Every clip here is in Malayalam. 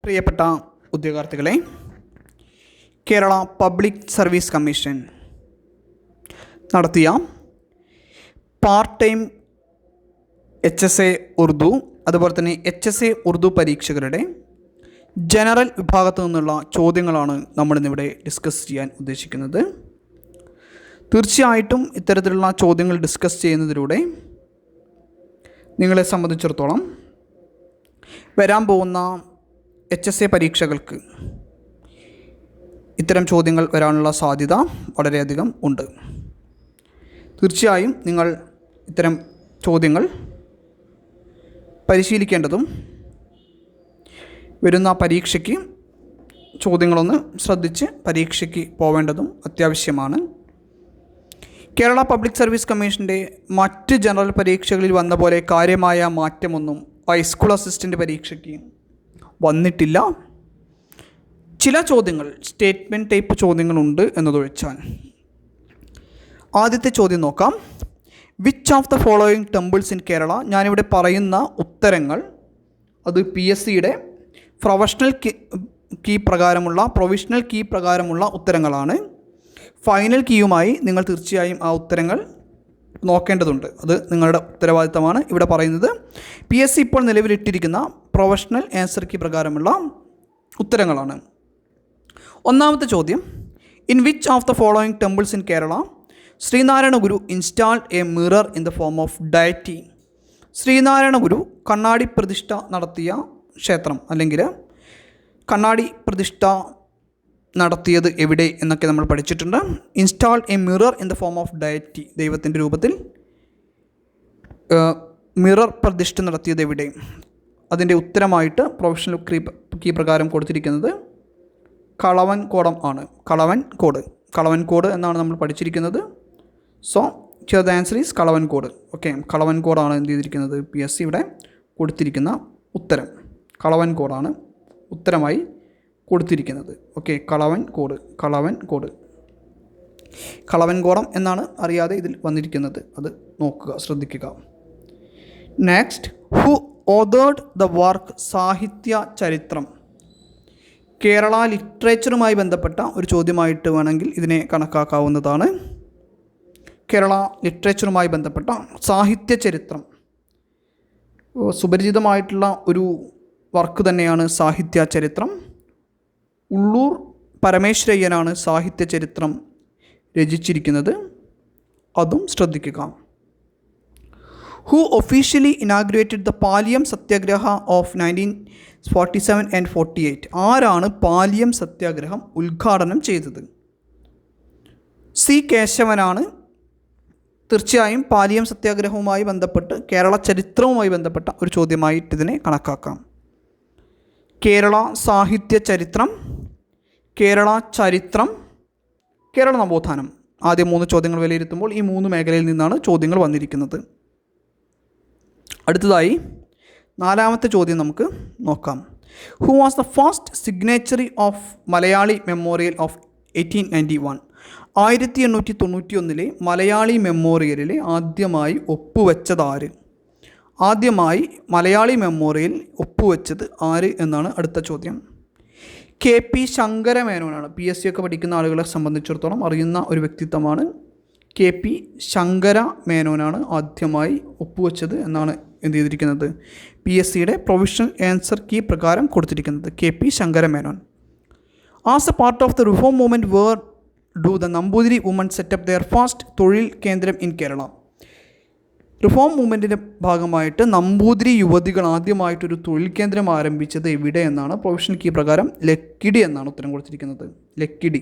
പ്രിയപ്പെട്ട ഉദ്യോഗാർത്ഥികളെ, കേരള പബ്ലിക് സർവീസ് കമ്മീഷൻ നടത്തിയ പാർട്ട് ടൈം HSA ഉറുദു അതുപോലെ തന്നെ HSA ഉറുദു പരീക്ഷകളുടെ ജനറൽ വിഭാഗത്തു നിന്നുള്ള ചോദ്യങ്ങളാണ് നമ്മളിന്നിവിടെ ഡിസ്കസ് ചെയ്യാൻ ഉദ്ദേശിക്കുന്നത്. തീർച്ചയായിട്ടും ഇത്തരത്തിലുള്ള ചോദ്യങ്ങൾ ഡിസ്കസ് ചെയ്യുന്നതിലൂടെ നിങ്ങളെ സംബന്ധിച്ചിടത്തോളം വരാൻ പോകുന്ന HSA പരീക്ഷകൾക്ക് ഇത്തരം ചോദ്യങ്ങൾ വരാനുള്ള സാധ്യത വളരെയധികം ഉണ്ട്. തീർച്ചയായും നിങ്ങൾ ഇത്തരം ചോദ്യങ്ങൾ പരിശീലിക്കേണ്ടതും വരുന്ന പരീക്ഷയ്ക്ക് ചോദ്യങ്ങളൊന്ന് ശ്രദ്ധിച്ച് പരീക്ഷയ്ക്ക് പോവേണ്ടതും അത്യാവശ്യമാണ്. കേരള പബ്ലിക് സർവീസ് കമ്മീഷൻ്റെ മറ്റ് ജനറൽ പരീക്ഷകളിൽ വന്ന പോലെ കാര്യമായ മാറ്റമൊന്നും ഹൈസ്കൂൾ അസിസ്റ്റൻ്റ് പരീക്ഷയ്ക്ക് വന്നിട്ടില്ല. ചില ചോദ്യങ്ങൾ സ്റ്റേറ്റ്മെൻറ്റ് ടൈപ്പ് ചോദ്യങ്ങളുണ്ട് എന്നതൊഴിച്ചാൽ. ആദ്യത്തെ ചോദ്യം നോക്കാം. Which of the following temples in Kerala? ഞാനിവിടെ പറയുന്ന ഉത്തരങ്ങൾ അത് PSCയുടെ പ്രൊവിഷണൽ കീ പ്രകാരമുള്ള ഉത്തരങ്ങളാണ്. ഫൈനൽ കീയുമായി നിങ്ങൾ തീർച്ചയായും ആ ഉത്തരങ്ങൾ നോക്കേണ്ടതുണ്ട്. അത് നിങ്ങളുടെ ഉത്തരവാദിത്തമാണ്. ഇവിടെ പറയുന്നത് PSC ഇപ്പോൾ നിലവിലിട്ടിരിക്കുന്ന പ്രൊഫഷണൽ ആൻസർ കീ പ്രകാരമുള്ള ഉത്തരങ്ങളാണ്. ഒന്നാമത്തെ ചോദ്യം, in which of the following temples in Kerala Sreenarayana Guru installed a mirror in the form of deity? Sreenarayana Guru കണ്ണാടി പ്രതിഷ്ഠ നടത്തിയ ക്ഷേത്രം അല്ലെങ്കിൽ കണ്ണാടി പ്രതിഷ്ഠ നടത്തിയത് എവിടെ എന്നൊക്കെ നമ്മൾ പഠിച്ചിട്ടുണ്ട്. Installed a mirror in the form of deity, ദൈവത്തിൻ്റെ രൂപത്തിൽ മിറർ പ്രതിഷ്ഠ നടത്തിയത് എവിടെ? അതിൻ്റെ ഉത്തരമായിട്ട് പ്രൊഫഷണൽ കീ പ്രകാരം കൊടുത്തിരിക്കുന്നത് കളവൻകോടം ആണ്. കളവൻകോട് എന്നാണ് നമ്മൾ പഠിച്ചിരിക്കുന്നത്. So the answer is Kalavancode. Okay, കളവൻകോടാണ് എന്ത് ചെയ്തിരിക്കുന്നത്? PSC ഇവിടെ കൊടുത്തിരിക്കുന്ന ഉത്തരം കളവൻകോടാണ് ഉത്തരമായി കൊടുത്തിരിക്കുന്നത്. ഓക്കെ, കളവൻകോടം എന്നാണ് അറിയാതെ ഇതിൽ വന്നിരിക്കുന്നത്. അത് നോക്കുക, ശ്രദ്ധിക്കുക. Next, who authored the work സാഹിത്യ ചരിത്രം? കേരള ലിറ്ററേച്ചറുമായി ബന്ധപ്പെട്ട ഒരു ചോദ്യമായിട്ട് വേണമെങ്കിൽ ഇതിനെ കണക്കാക്കാവുന്നതാണ്. കേരള ലിറ്ററേച്ചറുമായി ബന്ധപ്പെട്ട സാഹിത്യ ചരിത്രം സുപരിചിതമായിട്ടുള്ള ഒരു വർക്ക് തന്നെയാണ് സാഹിത്യ ചരിത്രം. ഉള്ളൂർ പരമേശ്വരയ്യനാണ് സാഹിത്യ ചരിത്രം രചിച്ചിരിക്കുന്നത്. അതും ശ്രദ്ധിക്കുക. Who officially inaugurated the Paliyam Satyagraha of 1947 and 48? ആരാണ് പാലിയം സത്യാഗ്രഹം ഉദ്ഘാടനം ചെയ്തത്? C. കേശവനാണ്. തീർച്ചയായും പാലിയം സത്യാഗ്രഹവുമായി ബന്ധപ്പെട്ട് കേരള ചരിത്രവുമായി ബന്ധപ്പെട്ട ഒരു ചോദ്യമായിട്ട് ഇതിനെ കണക്കാക്കാം. കേരള സാഹിത്യ ചരിത്രം, കേരള ചരിത്രം, കേരള നവോത്ഥാനം. ആദ്യ 3 ചോദ്യങ്ങൾ വിലയിരുത്തുമ്പോൾ ഈ 3 മേഖലയിൽ നിന്നാണ് ചോദ്യങ്ങൾ വന്നിരിക്കുന്നത്. അടുത്തതായി 4ാമത്തെ ചോദ്യം നമുക്ക് നോക്കാം. Who was the first signatory of Malayali memorial of 1891? 1891 Malayali മെമ്മോറിയലിൽ ആദ്യമായി ഒപ്പുവെച്ചതാര്? ആദ്യമായി മലയാളി മെമ്മോറിയൽ ഒപ്പുവെച്ചത് ആര് എന്നാണ് അടുത്ത ചോദ്യം. KP ശങ്കരമേനോനാണ്. PSC ഒക്കെ പഠിക്കുന്ന ആളുകളെ സംബന്ധിച്ചിടത്തോളം അറിയുന്ന ഒരു വ്യക്തിത്വമാണ്. KP ശങ്കരമേനോനാണ് ആദ്യമായി ഒപ്പുവെച്ചത് എന്നാണ് എന്ത് ചെയ്തിരിക്കുന്നത്? PSCയുടെ പ്രൊവിഷണൽ ആൻസർ കീ പ്രകാരം കൊടുത്തിരിക്കുന്നത് KP Sankara Menon. As a part of the reform movement where do the Namboothiri woman setup their first തൊഴിൽ കേന്ദ്രം ഇൻ കേരള? റിഫോം മൂവ്മെൻറ്റിൻ്റെ ഭാഗമായിട്ട് നമ്പൂതിരി യുവതികൾ ആദ്യമായിട്ടൊരു തൊഴിൽ കേന്ദ്രം ആരംഭിച്ചത് എവിടെ എന്നാണ് പ്രൊഫഷണൽ കീ പ്രകാരം ലക്കിടി എന്നാണ് ഉത്തരം കൊടുത്തിരിക്കുന്നത്. Lakkidi.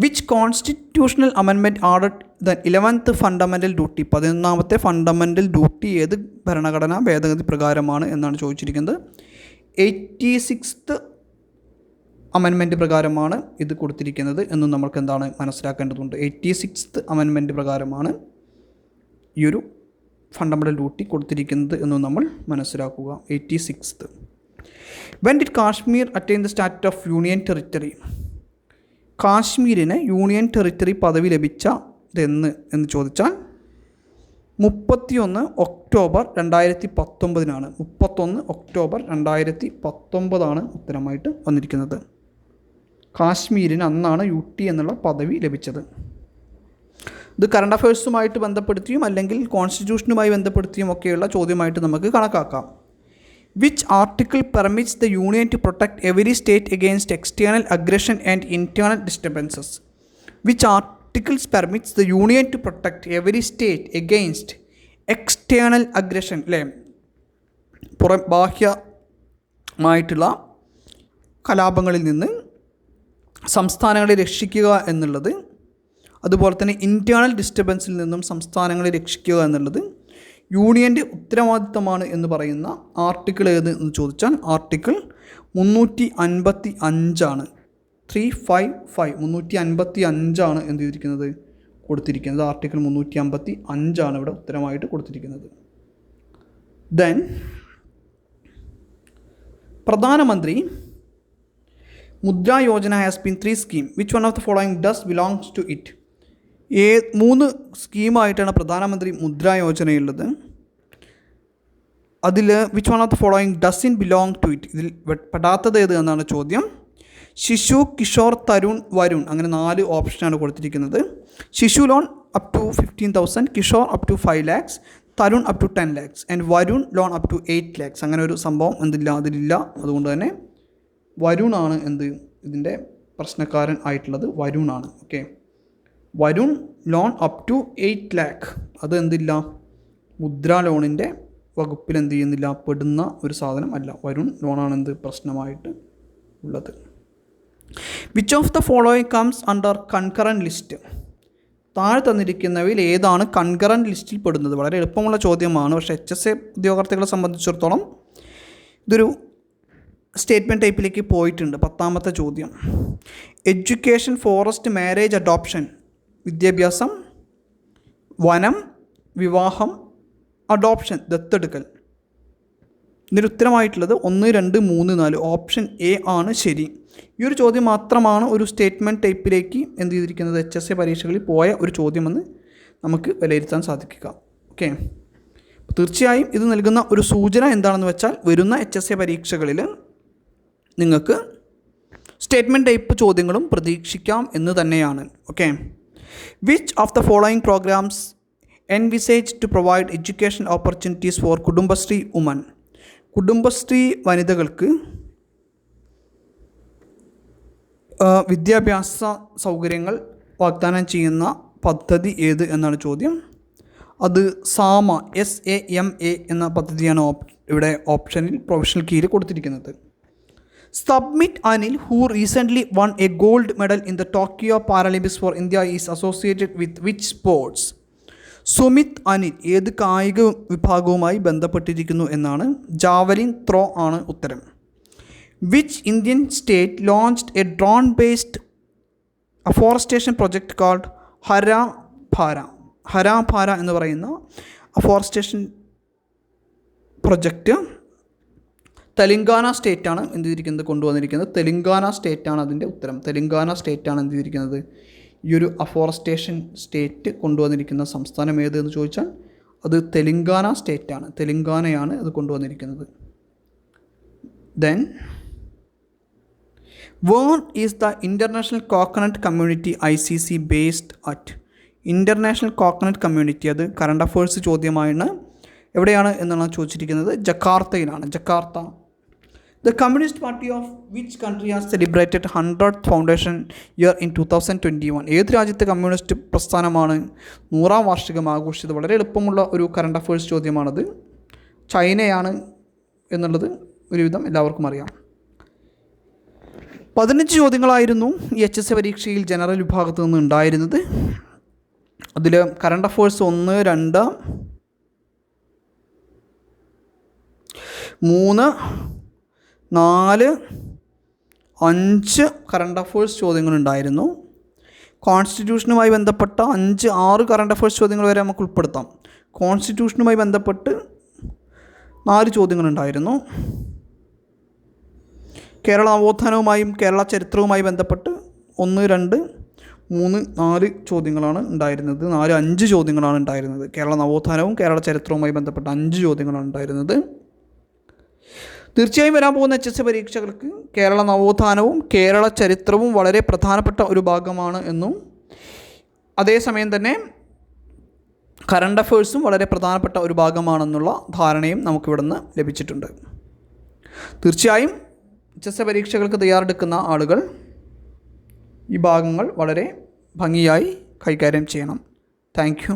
Which constitutional amendment added the 11th fundamental duty? 11ാമത്തെ ഫണ്ടമെൻ്റൽ ഡ്യൂട്ടി ഏത് ഭരണഘടനാ ഭേദഗതി പ്രകാരമാണ് എന്നാണ് ചോദിച്ചിരിക്കുന്നത്. 86th അമെൻമെൻറ്റ് പ്രകാരമാണ് ഇത് കൊടുത്തിരിക്കുന്നത് എന്നും നമ്മൾക്ക് എന്താണ് മനസ്സിലാക്കേണ്ടതുണ്ട്. 86th അമെൻമെൻറ്റ് പ്രകാരമാണ് ഈ ഒരു ഫണ്ടമെൻ്റൽ ഡ്യൂട്ടി കൊടുത്തിരിക്കുന്നത് എന്നും നമ്മൾ മനസ്സിലാക്കുക. 86th. When did Kashmir attain the status of union territory? കാശ്മീരിന് യൂണിയൻ ടെറിറ്ററി പദവി ലഭിച്ചതെന്ന് ചോദിച്ചാൽ 31 ഒക്ടോബർ 2019 31 ഒക്ടോബർ 2019 ഉത്തരമായിട്ട് വന്നിരിക്കുന്നത്. കാശ്മീരിന് അന്നാണ് UT എന്നുള്ള പദവി ലഭിച്ചത്. ഇത് കറണ്ട് അഫയേഴ്സുമായിട്ട് ബന്ധപ്പെടുത്തിയും അല്ലെങ്കിൽ കോൺസ്റ്റിറ്റ്യൂഷനുമായി ബന്ധപ്പെടുത്തിയും ഒക്കെയുള്ള ചോദ്യമായിട്ട് നമുക്ക് കണക്കാക്കാം. Which article permits the union to protect every state against external aggression and internal disturbances? Which articles permits the union to protect every state against external aggression, അല്ലേ, ബാഹ്യമായിട്ടുള്ള കലാപങ്ങളിൽ നിന്ന് സംസ്ഥാനങ്ങളെ രക്ഷിക്കുക എന്നുള്ളത്, അതുപോലെ തന്നെ ഇൻറ്റേർണൽ ഡിസ്റ്റർബൻസിൽ നിന്നും സംസ്ഥാനങ്ങളെ രക്ഷിക്കുക എന്നുള്ളത് യൂണിയൻ്റെ ഉത്തരവാദിത്തമാണ് എന്ന് പറയുന്ന ആർട്ടിക്കിൾ ഏത് എന്ന് ചോദിച്ചാൽ ആർട്ടിക്കിൾ 355 355 355 എന്ത് ചെയ്തിരിക്കുന്നത്, കൊടുത്തിരിക്കുന്നത്. ആർട്ടിക്കിൾ 355 ഇവിടെ ഉത്തരമായിട്ട് കൊടുത്തിരിക്കുന്നത്. Then Pradhan Mantri Mudra Yojana has been 3 scheme. Which one of the following does belongs to it? 3 സ്കീമായിട്ടാണ് പ്രധാനമന്ത്രി മുദ്രാ യോജനയുള്ളത്. അതിൽ which one of the following does in belong to it, ഇതിൽ പെടാത്തത് ഏത് എന്നാണ് ചോദ്യം. ശിശു, കിഷോർ, തരുൺ, വരുൺ, അങ്ങനെ 4 ഓപ്ഷനാണ് കൊടുത്തിരിക്കുന്നത്. Shishu loan up to 15,000, Kishore up to 5 lakhs, Tarun up to 10 lakhs and Varun loan up to 8 lakhs. അങ്ങനെ ഒരു സംഭവം അതിലില്ല. അതുകൊണ്ട് തന്നെ വരുണാണ് ഇതിൻ്റെ പ്രശ്നക്കാരൻ ആയിട്ടുള്ളത്, വരുണാണ്. Okay, Varun loan up to 8 lakh അത് മുദ്രാ ലോണിൻ്റെ വകുപ്പിൽ പെടുന്ന ഒരു സാധനം അല്ല. വരുൺ ലോണാണ് പ്രശ്നമായിട്ട് ഉള്ളത്. Which of the following comes under concurrent list? താഴെ തന്നിരിക്കുന്നവയിൽ ഏതാണ് കൺകറൻറ്റ് ലിസ്റ്റിൽ പെടുന്നത്? വളരെ എളുപ്പമുള്ള ചോദ്യമാണ്. പക്ഷേ HSA ഉദ്യോഗാർത്ഥികളെ സംബന്ധിച്ചിടത്തോളം ഇതൊരു സ്റ്റേറ്റ്മെൻറ്റ് ടൈപ്പിലേക്ക് പോയിട്ടുണ്ട്. 10ാമത്തെ ചോദ്യം. Education, forest, marriage, adoption. വിദ്യാഭ്യാസം, വനം, വിവാഹം, അഡോപ്ഷൻ, ദത്തെടുക്കൽ. ഇതിൻ്റെ ഉത്തരമായിട്ടുള്ളത് 1, 2, 3, 4 ഓപ്ഷൻ A ആണ് ശരി. ഈ ഒരു ചോദ്യം മാത്രമാണ് ഒരു സ്റ്റേറ്റ്മെൻറ്റ് ടൈപ്പിലേക്ക് ചെയ്തിരിക്കുന്നത് HSA പരീക്ഷകളിൽ പോയ ഒരു ചോദ്യമെന്ന് നമുക്ക് വിലയിരുത്താൻ സാധിക്കുക. ഓക്കെ, തീർച്ചയായും ഇത് നൽകുന്ന ഒരു സൂചന എന്താണെന്ന് വെച്ചാൽ വരുന്ന HSA പരീക്ഷകളിൽ നിങ്ങൾക്ക് സ്റ്റേറ്റ്മെൻറ്റ് ടൈപ്പ് ചോദ്യങ്ങളും പ്രതീക്ഷിക്കാം എന്ന് തന്നെയാണ്. Okay, which of the following programs envisaged to provide education opportunities for Kudumbashree woman? Kudumbashree വനിതകൾക്ക് വിദ്യാഭ്യാസ സൗകര്യങ്ങൾ വാഗ്ദാനം ചെയ്യുന്ന പദ്ധതി ഏത് എന്നാണ് ചോദ്യം. അത് SAMA SAMA എന്ന പദ്ധതിയാണ് ഇവിടെ ഓപ്ഷനിൽ പ്രൊഫഷണൽ കീയിൽ കൊടുത്തിരിക്കുന്നത്. Sumit Antil, who recently won a gold medal in the Tokyo Paralympics for India, is associated with which sports? Sumit Antil ഏത് കായിക വിഭാഗവുമായി ബന്ധപ്പെട്ടിരിക്കുന്നു എന്നാണ്. ജാവലിൻ ത്രോ ആണ് ഉത്തരം. Which Indian state launched a drone based afforestation project called Harabhara എന്ന് പറയുന്ന അഫോറസ്റ്റേഷൻ പ്രൊജക്റ്റ് തെലങ്കാന സ്റ്റേറ്റാണ് കൊണ്ടുവന്നിരിക്കുന്നത്. തെലങ്കാന സ്റ്റേറ്റാണ് അതിൻ്റെ ഉത്തരം. തെലങ്കാന സ്റ്റേറ്റാണ് ചെയ്തിരിക്കുന്നത് ഈ ഒരു അഫോറസ്റ്റേഷൻ സ്റ്റേറ്റ് കൊണ്ടുവന്നിരിക്കുന്ന സംസ്ഥാനം ഏത് എന്ന് ചോദിച്ചാൽ അത് തെലങ്കാന സ്റ്റേറ്റാണ്. തെലങ്കാനയാണ് അത് കൊണ്ടുവന്നിരിക്കുന്നത്. Then where is the international coconut community ICC based at? International coconut community അത് കറണ്ട് അഫയേഴ്സ് ചോദ്യമാണ്. എവിടെയാണ് എന്നാണ് ചോദിച്ചിരിക്കുന്നത്? ജക്കാർത്തയിലാണ്. Jakarta. The Communist Party of which country has celebrated 100th foundation year in 2021? ഏത് രാജ്യത്തെ കമ്മ്യൂണിസ്റ്റ് പ്രസ്ഥാനമാണ് 100ാം വാർഷികം ആഘോഷിച്ചത്? വളരെ എളുപ്പമുള്ള ഒരു കറണ്ട് അഫയേഴ്സ് ചോദ്യമാണത്. ചൈനയാണ് എന്നുള്ളത് ഒരുവിധം എല്ലാവർക്കും അറിയാം. 15 ചോദ്യങ്ങളായിരുന്നു ഈ HSA പരീക്ഷയിൽ ജനറൽ വിഭാഗത്തു നിന്ന് ഉണ്ടായിരുന്നത്. അതിൽ കറണ്ട് അഫയേഴ്സ് 1, 2, 3, 4, 5 കറണ്ട് അഫയേഴ്സ് ചോദ്യങ്ങളുണ്ടായിരുന്നു. കോൺസ്റ്റിറ്റ്യൂഷനുമായി ബന്ധപ്പെട്ട 5, 6 കറണ്ട് അഫയേഴ്സ് ചോദ്യങ്ങൾ വരെ നമുക്ക് ഉൾപ്പെടുത്താം. കോൺസ്റ്റിറ്റ്യൂഷനുമായി ബന്ധപ്പെട്ട് 4 ചോദ്യങ്ങളുണ്ടായിരുന്നു. കേരള നവോത്ഥാനവുമായും കേരള ചരിത്രവുമായി ബന്ധപ്പെട്ട് 1, 2, 4 ചോദ്യങ്ങളാണ് ഉണ്ടായിരുന്നത്. 5 ചോദ്യങ്ങളാണ് ഉണ്ടായിരുന്നത്. കേരള നവോത്ഥാനവും കേരള ചരിത്രവുമായി ബന്ധപ്പെട്ട 5 ചോദ്യങ്ങളാണ് ഉണ്ടായിരുന്നത്. തീർച്ചയായും വരാൻ പോകുന്ന HSC പരീക്ഷകൾക്ക് കേരള നവോത്ഥാനവും കേരള ചരിത്രവും വളരെ പ്രധാനപ്പെട്ട ഒരു ഭാഗമാണ് എന്നും അതേസമയം തന്നെ കറണ്ട് അഫേഴ്സും വളരെ പ്രധാനപ്പെട്ട ഒരു ഭാഗമാണെന്നുള്ള ധാരണയും നമുക്കിവിടുന്ന് ലഭിച്ചിട്ടുണ്ട്. തീർച്ചയായും HSC പരീക്ഷകൾക്ക് തയ്യാറെടുക്കുന്ന ആളുകൾ ഈ ഭാഗങ്ങൾ വളരെ ഭംഗിയായി കൈകാര്യം ചെയ്യണം. Thank you.